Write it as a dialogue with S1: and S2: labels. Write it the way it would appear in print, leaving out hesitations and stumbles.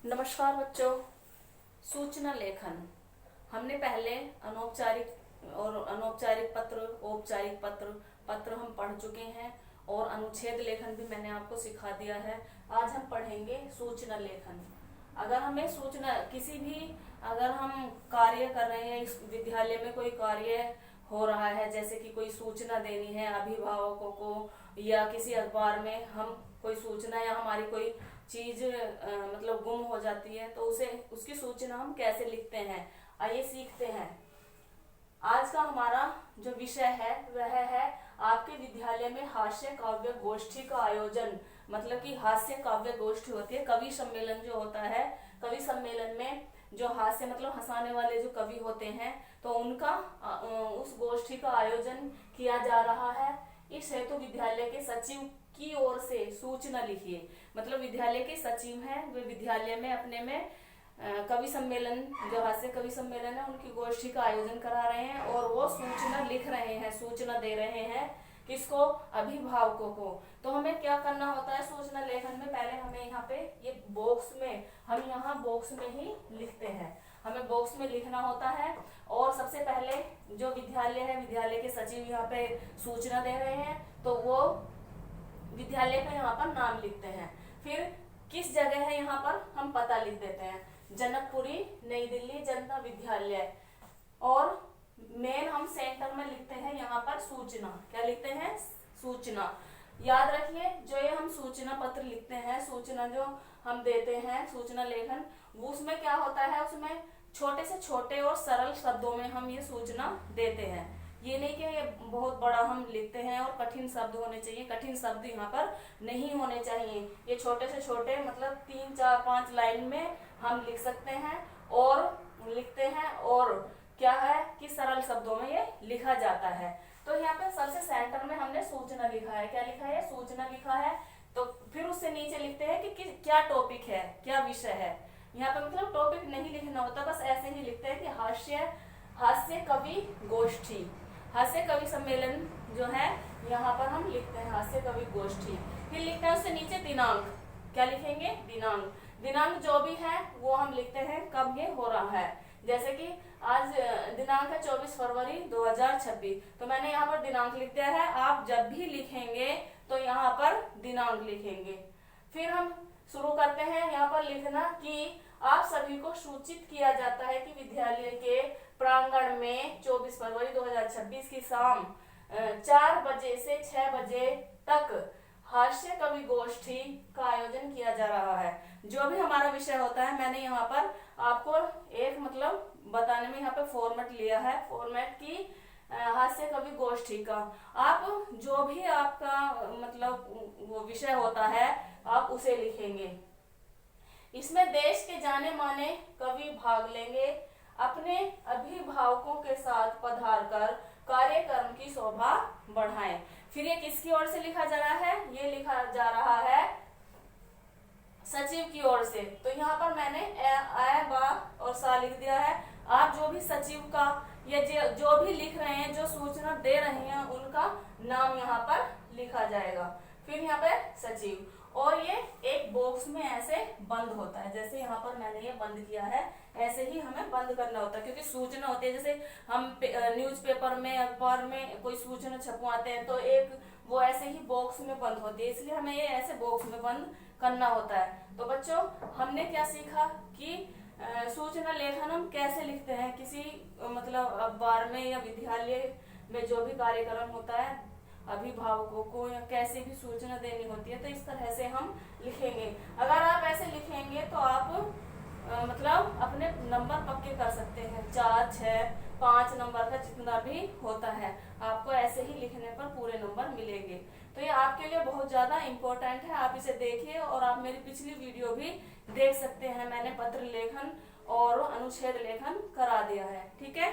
S1: नमस्कार बच्चों। सूचना लेखन हमने पहले अनौपचारिक और अनौपचारिक पत्र, औपचारिक पत्र हम पढ़ चुके हैं और अनुच्छेद लेखन भी मैंने आपको सिखा दिया है। आज हम पढ़ेंगे सूचना लेखन। अगर हमें सूचना किसी भी अगर हम कार्य कर रहे हैं, इस विद्यालय में कोई कार्य हो रहा है, जैसे कि कोई सूचना देनी है अभिभावकों को या किसी अखबार में हम कोई सूचना या हमारी कोई चीज मतलब गुम हो जाती है, तो उसे उसकी सूचना हम कैसे लिखते हैं, आइए सीखते हैं। आज का हमारा जो विषय है वह है आपके विद्यालय में हास्य काव्य गोष्ठी का आयोजन। मतलब कि हास्य काव्य गोष्ठी होती है, कवि सम्मेलन जो होता है। कवि सम्मेलन में जो हास्य मतलब हंसाने वाले जो कवि होते हैं, तो उनका उस गोष्ठी का आयोजन किया जा रहा है। इस हेतु विद्यालय के सचिव की ओर से सूचना लिखिए। मतलब विद्यालय के सचिव हैं, वे विद्यालय में अपने में कवि सम्मेलन, जो हास्य कवि सम्मेलन है, उनकी गोष्ठी का आयोजन करा रहे हैं और वो सूचना लिख रहे हैं, सूचना दे रहे हैं। किसको? अभिभावकों को। तो हमें क्या करना होता है सूचना लेखन में? पहले हमें यहाँ पे ये बॉक्स में, हम यहाँ बॉक्स में ही लिखते हैं, हमें बॉक्स में लिखना होता है। और सबसे पहले जो विद्यालय है, विद्यालय के सचिव यहाँ पे सूचना दे रहे हैं, तो वो विद्यालय का यहाँ पर नाम लिखते हैं। फिर किस जगह है यहाँ पर हम पता लिख देते हैं, जनकपुरी नई दिल्ली जनता विद्यालय। और मेन हम सेंटर में लिखते हैं यहाँ पर सूचना। क्या लिखते हैं? सूचना। याद रखिए, जो ये हम सूचना पत्र लिखते हैं, सूचना जो हम देते हैं, सूचना लेखन, वो उसमें क्या होता है, उसमें छोटे से छोटे और सरल शब्दों में हम ये सूचना देते हैं। ये नहीं कि ये बहुत बड़ा हम लिखते हैं और कठिन शब्द होने चाहिए, कठिन शब्द यहाँ पर नहीं होने चाहिए। ये छोटे से छोटे मतलब 3, 4, 5 लाइन में हम लिख सकते हैं और लिखते हैं। और क्या है कि सरल शब्दों में ये लिखा जाता है। तो यहाँ पे सबसे सेंटर में हमने सूचना लिखा है। क्या लिखा है? सूचना लिखा है। तो फिर उससे नीचे लिखते हैं कि क्या टॉपिक है, क्या विषय है। यहाँ पे मतलब टॉपिक नहीं लिखना होता, बस ऐसे ही लिखते हैं कि हास्य कवि गोष्ठी, हास्य कवि सम्मेलन जो है यहाँ पर हम लिखते हैं हास्य कवि गोष्ठी। फिर लिखते हैं उससे नीचे दिनांक। क्या लिखेंगे? दिनांक। दिनांक जो भी है वो हम लिखते हैं कब ये हो रहा है। जैसे कि आज दिनांक है 24 फरवरी 2026, तो मैंने यहाँ पर दिनांक लिख दिया है। आप जब भी लिखेंगे तो यहाँ पर दिनांक लिखेंगे। फिर हम शुरू करते हैं यहाँ पर लिखना कि आप सभी को सूचित किया जाता है कि विद्यालय के प्रांगण में 24 फरवरी 2026 की शाम 4 बजे से 6 बजे तक हास्य कवि गोष्ठी का आयोजन किया जा रहा है। जो भी हमारा विषय होता है, मैंने यहाँ पर आपको एक मतलब बताने में यहाँ पे फॉर्मेट लिया है, फॉर्मेट की हास्य कवि गोष्ठी का। आप जो भी आपका मतलब वो विषय होता है, आप उसे लिखेंगे। इसमें देश के जाने माने कवि भाग लेंगे। अपने अभिभावकों के साथ पधार कर कार्यक्रम की शोभा बढ़ाएं। फिर ये किसकी ओर से लिखा जा रहा है? ये लिखा जा रहा है सचिव की ओर से। तो यहाँ पर मैंने अ, बा और सा लिख दिया है। आप जो भी सचिव का या जो भी लिख रहे हैं, जो सूचना दे रहे हैं, उनका नाम यहाँ पर लिखा जाएगा। फिर यहाँ पे सचिव, और ये एक बॉक्स में ऐसे बंद होता है। जैसे यहाँ पर मैंने ये बंद किया है, ऐसे ही हमें बंद करना होता है, क्योंकि सूचना होती है। जैसे हम न्यूज़पेपर में, अखबार में कोई सूचना छपवाते हैं, तो एक वो ऐसे ही बॉक्स में बंद होती है, इसलिए हमें ये ऐसे बॉक्स में बंद करना होता है। तो बच्चों, हमने क्या सीखा कि सूचना लेखन हम कैसे लिखते हैं किसी मतलब अखबार में या विद्यालय में जो भी कार्यक्रम होता है, अभिभावकों को या कैसे भी सूचना देनी होती है, तो इस तरह से हम लिखेंगे। अगर आप ऐसे लिखेंगे तो आप मतलब अपने नंबर पक्के कर सकते हैं। 4, 6, 5 नंबर का जितना भी होता है, आपको ऐसे ही लिखने पर पूरे नंबर मिलेंगे। तो ये आपके लिए बहुत ज्यादा इम्पोर्टेंट है। आप इसे देखिए और आप मेरी पिछली वीडियो भी देख सकते हैं। मैंने पत्र लेखन और अनुच्छेद लेखन करा दिया है। ठीक है।